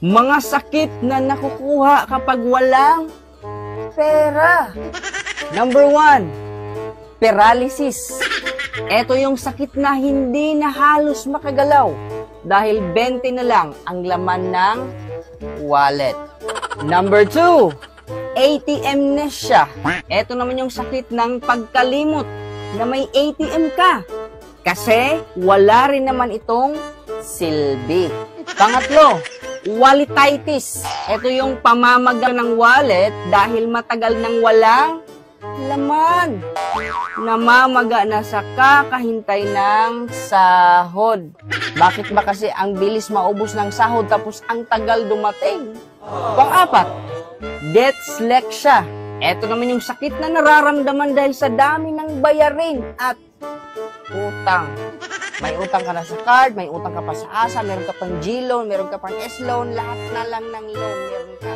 Mga sakit na nakukuha kapag walang pera. Number 1, paralysis. Ito yung sakit na hindi na halos makagalaw dahil 20 na lang ang laman ng wallet. Number 2, ATM amnesia. Ito naman yung sakit ng pagkalimot na may ATM ka kasi wala rin naman itong silbi. Pangatlo, walletitis. Ito yung pamamaga ng wallet dahil matagal nang walang laman. Namamaga na sa kakahintay ng sahod. Bakit ba kasi ang bilis maubos ng sahod tapos ang tagal dumating? Pang-apat, dyslexia. Ito naman yung sakit na nararamdaman dahil sa dami ng bayarin at utang. May utang ka na sa card, may utang ka pa sa ASA, meron ka pang G-loan, meron ka pang S-loan, lahat na lang ng loan meron ka.